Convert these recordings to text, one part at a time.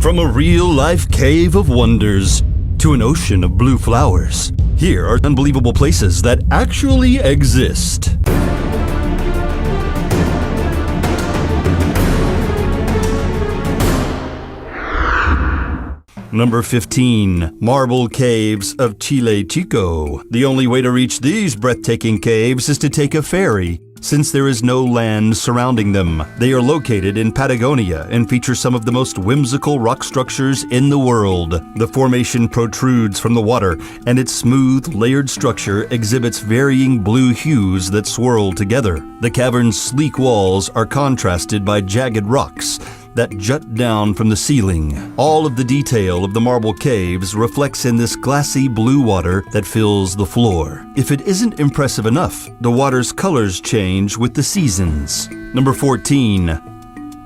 From a real-life cave of wonders to an ocean of blue flowers, here are unbelievable places that actually exist. Number 15. Marble Caves of Chile Chico. The only way to reach these breathtaking caves is to take a ferry, since there is no land surrounding them. They are located in Patagonia and feature some of the most whimsical rock structures in the world. The formation protrudes from the water, and its smooth, layered structure exhibits varying blue hues that swirl together. The cavern's sleek walls are contrasted by jagged rocks that jut down from the ceiling. All of the detail of the marble caves reflects in this glassy blue water that fills the floor. If it isn't impressive enough, the water's colors change with the seasons. Number 14.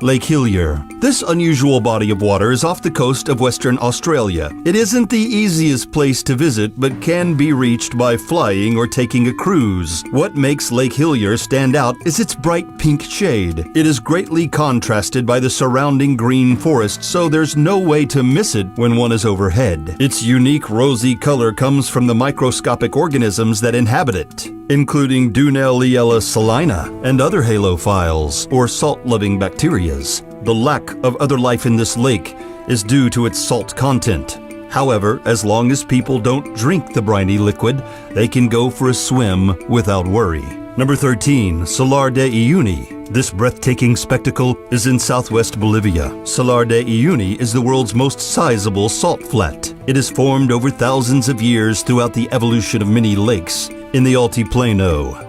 Lake Hillier. This unusual body of water is off the coast of Western Australia. It isn't the easiest place to visit, but can be reached by flying or taking a cruise. What makes Lake Hillier stand out is its bright pink shade. It is greatly contrasted by the surrounding green forest, so there's no way to miss it when one is overhead. Its unique rosy color comes from the microscopic organisms that inhabit it, including Dunelliella salina and other halophiles, or salt-loving bacteria. The lack of other life in this lake is due to its salt content. However, as long as people don't drink the briny liquid, they can go for a swim without worry. Number 13. Salar de Uyuni. This breathtaking spectacle is in southwest Bolivia. Salar de Uyuni is the world's most sizable salt flat. It has formed over thousands of years throughout the evolution of many lakes in the Altiplano.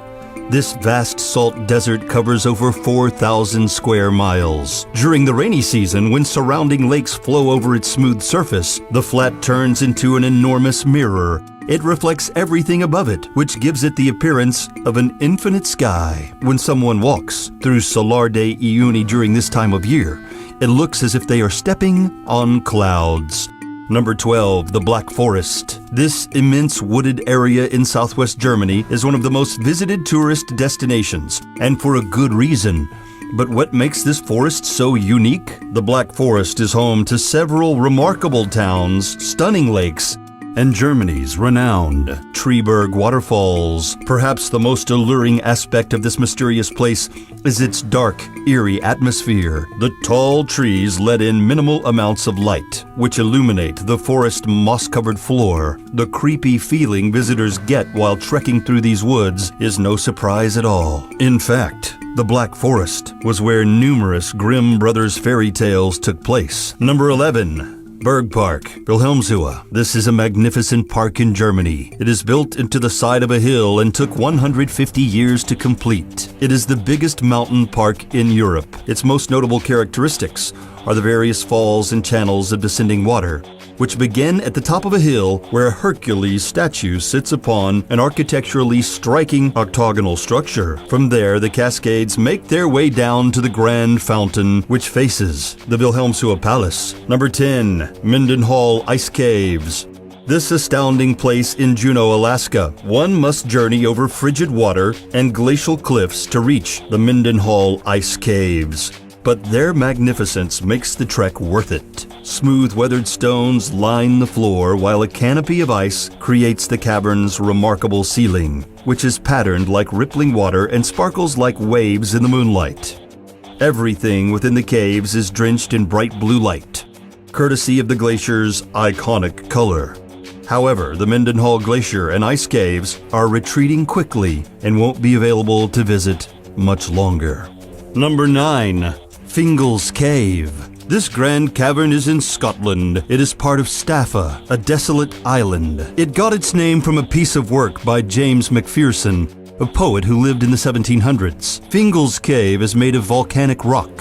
This vast salt desert covers over 4,000 square miles. During the rainy season, when surrounding lakes flow over its smooth surface, the flat turns into an enormous mirror. It reflects everything above it, which gives it the appearance of an infinite sky. When someone walks through Salar de Uyuni during this time of year, it looks as if they are stepping on clouds. Number 12. The Black Forest. This immense wooded area in southwest Germany is one of the most visited tourist destinations, and for a good reason. But what makes this forest so unique? The Black Forest is home to several remarkable towns, stunning lakes, and Germany's renowned Triberg waterfalls. Perhaps the most alluring aspect of this mysterious place is its dark, eerie atmosphere. The tall trees let in minimal amounts of light, which illuminate the forest moss-covered floor. The creepy feeling visitors get while trekking through these woods is no surprise at all. In fact, the Black Forest was where numerous Grimm Brothers fairy tales took place. Number 11. Bergpark, Wilhelmshöhe. This is a magnificent park in Germany. It is built into the side of a hill and took 150 years to complete. It is the biggest mountain park in Europe. Its most notable characteristics are the various falls and channels of descending water, which begin at the top of a hill where a Hercules statue sits upon an architecturally striking octagonal structure. From there, the cascades make their way down to the grand fountain, which faces the Wilhelmshöhe Palace. Number 10. Mendenhall Ice Caves. This astounding place in Juneau, Alaska. One must journey over frigid water and glacial cliffs to reach the Mendenhall Ice Caves. But their magnificence makes the trek worth it. Smooth weathered stones line the floor, while a canopy of ice creates the cavern's remarkable ceiling, which is patterned like rippling water and sparkles like waves in the moonlight. Everything within the caves is drenched in bright blue light, courtesy of the glacier's iconic color. However, the Mendenhall Glacier and ice caves are retreating quickly and won't be available to visit much longer. Number 9. Fingal's Cave. This grand cavern is in Scotland. It is part of Staffa, a desolate island. It got its name from a piece of work by James Macpherson, a poet who lived in the 1700s. Fingal's Cave is made of volcanic rock,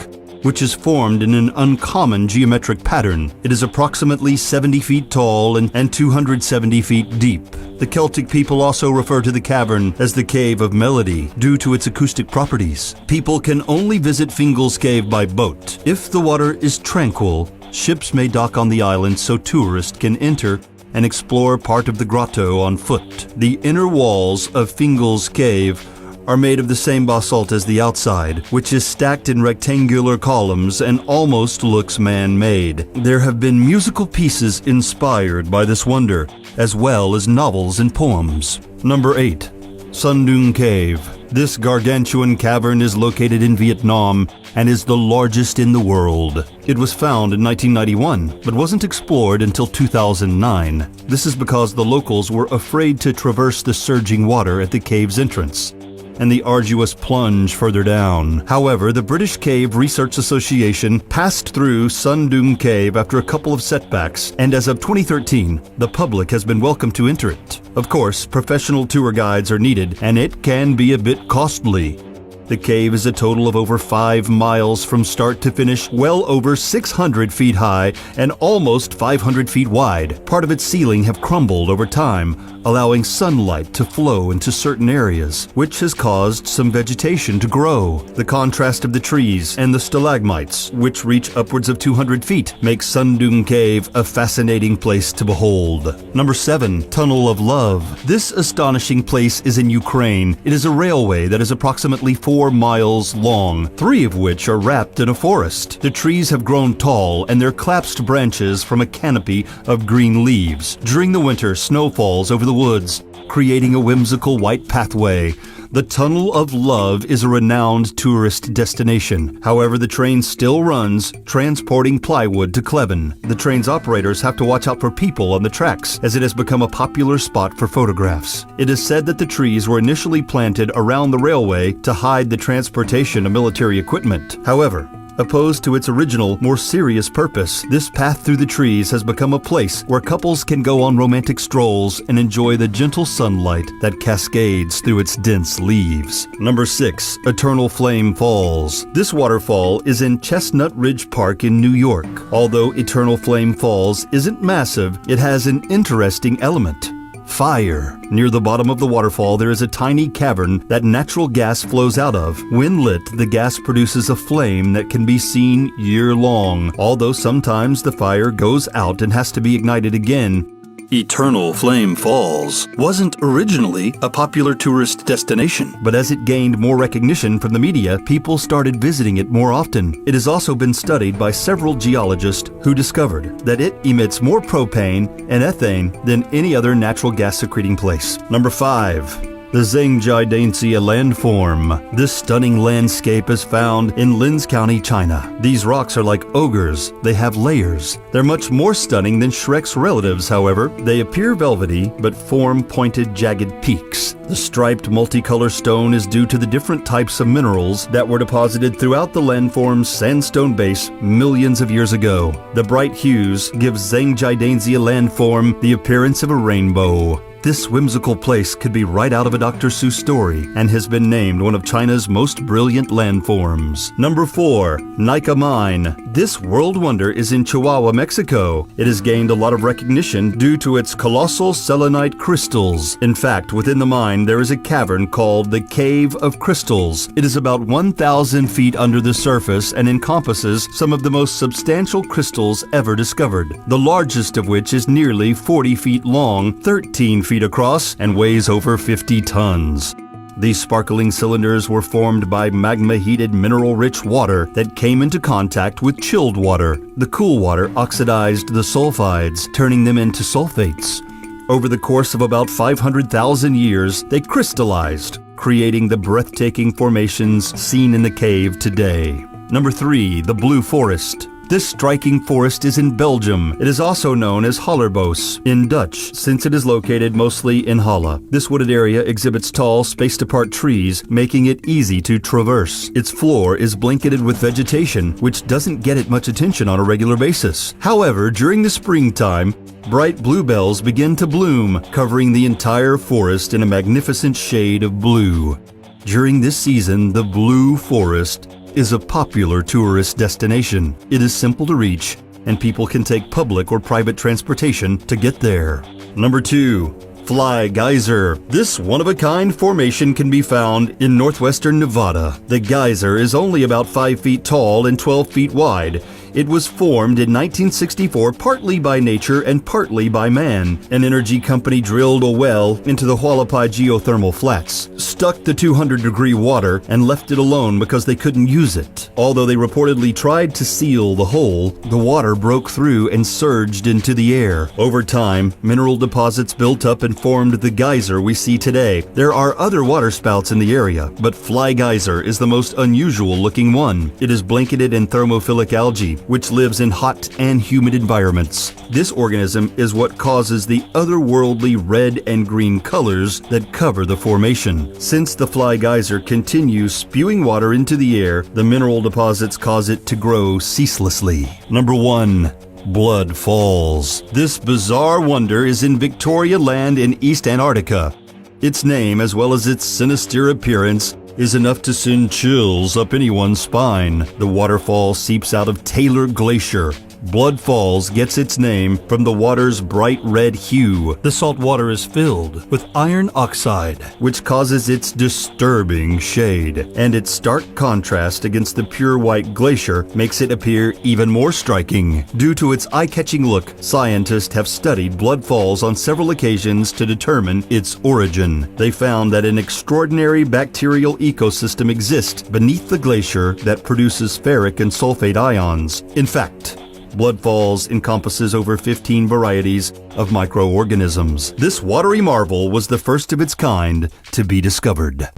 which is formed in an uncommon geometric pattern. It is approximately 70 feet tall and 270 feet deep. The Celtic people also refer to the cavern as the Cave of Melody due to its acoustic properties. People can only visit Fingal's Cave by boat. If the water is tranquil, ships may dock on the island so tourists can enter and explore part of the grotto on foot. The inner walls of Fingal's Cave are made of the same basalt as the outside, which is stacked in rectangular columns and almost looks man-made. There have been musical pieces inspired by this wonder, as well as novels and poems. Number 8. Sundung Cave. This gargantuan cavern is located in Vietnam and is the largest in the world. It was found in 1991, but wasn't explored until 2009. This is because the locals were afraid to traverse the surging water at the cave's entrance and the arduous plunge further down. However, the British Cave Research Association passed through Sundung Cave after a couple of setbacks, and as of 2013, the public has been welcome to enter it. Of course, professional tour guides are needed, and it can be a bit costly. The cave is a total of over 5 miles from start to finish, well over 600 feet high and almost 500 feet wide. Part of its ceiling have crumbled over time, allowing sunlight to flow into certain areas, which has caused some vegetation to grow. The contrast of the trees and the stalagmites, which reach upwards of 200 feet, make Sundung Cave a fascinating place to behold. Number 7. Tunnel of Love. This astonishing place is in Ukraine. It is a railway that is approximately 4 miles long, 3 of which are wrapped in a forest. The trees have grown tall and their collapsed branches form a canopy of green leaves. During the winter, snow falls over the woods, creating a whimsical white pathway. The Tunnel of Love is a renowned tourist destination. However, the train still runs, transporting plywood to Kleven. The train's operators have to watch out for people on the tracks, as it has become a popular spot for photographs. It is said that the trees were initially planted around the railway to hide the transportation of military equipment. However, opposed to its original, more serious purpose, this path through the trees has become a place where couples can go on romantic strolls and enjoy the gentle sunlight that cascades through its dense leaves. Number 6. Eternal Flame Falls. This waterfall is in Chestnut Ridge Park in New York. Although Eternal Flame Falls isn't massive, it has an interesting element: fire. Near the bottom of the waterfall, there is a tiny cavern that natural gas flows out of. When lit, the gas produces a flame that can be seen year-long, although sometimes the fire goes out and has to be ignited again. Eternal Flame Falls wasn't originally a popular tourist destination, but as it gained more recognition from the media, people started visiting it more often. It has also been studied by several geologists who discovered that it emits more propane and ethane than any other natural gas secreting place. Number 5. The Zhangjiadanxia landform. This stunning landscape is found in Linz County, China. These rocks are like ogres. They have layers. They're much more stunning than Shrek's relatives, however. They appear velvety, but form pointed, jagged peaks. The striped multicolor stone is due to the different types of minerals that were deposited throughout the landform's sandstone base millions of years ago. The bright hues give Zhangjiadanxia landform the appearance of a rainbow. This whimsical place could be right out of a Dr. Seuss story and has been named one of China's most brilliant landforms. Number 4. Nika Mine. This world wonder is in Chihuahua, Mexico. It has gained a lot of recognition due to its colossal selenite crystals. In fact, within the mine there is a cavern called the Cave of Crystals. It is about 1,000 feet under the surface and encompasses some of the most substantial crystals ever discovered, the largest of which is nearly 40 feet long, 13 feet across, and weighs over 50 tons. These sparkling cylinders were formed by magma-heated mineral-rich water that came into contact with chilled water. The cool water oxidized the sulfides, turning them into sulfates. Over the course of about 500,000 years, they crystallized, creating the breathtaking formations seen in the cave today. Number 3. The Blue Forest. This striking forest is in Belgium. It is also known as Hallerbos in Dutch, since it is located mostly in Halle. This wooded area exhibits tall, spaced-apart trees, making it easy to traverse. Its floor is blanketed with vegetation, which doesn't get it much attention on a regular basis. However, during the springtime, bright bluebells begin to bloom, covering the entire forest in a magnificent shade of blue. During this season, the Blue Forest is a popular tourist destination. It is simple to reach, and people can take public or private transportation to get there. Number 2. Fly Geyser. This one-of-a-kind formation can be found in northwestern Nevada. The geyser is only about 5 feet tall and 12 feet wide. It was formed in 1964 partly by nature and partly by man. An energy company drilled a well into the Hualapai geothermal flats, stuck the 200-degree water, and left it alone because they couldn't use it. Although they reportedly tried to seal the hole, the water broke through and surged into the air. Over time, mineral deposits built up and formed the geyser we see today. There are other water spouts in the area, but Fly Geyser is the most unusual-looking one. It is blanketed in thermophilic algae, which lives in hot and humid environments. This organism is what causes the otherworldly red and green colors that cover the formation. Since the Fly Geyser continues spewing water into the air, the mineral deposits cause it to grow ceaselessly. Number 1. Blood Falls. This bizarre wonder is in Victoria Land in East Antarctica. Its name, as well as its sinister appearance, is enough to send chills up anyone's spine. The waterfall seeps out of Taylor Glacier. Blood Falls gets its name from the water's bright red hue. The salt water is filled with iron oxide, which causes its disturbing shade, and its stark contrast against the pure white glacier makes it appear even more striking. Due to its eye-catching look, scientists have studied Blood Falls on several occasions to determine its origin. They found that an extraordinary bacterial ecosystem exists beneath the glacier that produces ferric and sulfate ions. In fact, Blood Falls encompasses over 15 varieties of microorganisms. This watery marvel was the first of its kind to be discovered.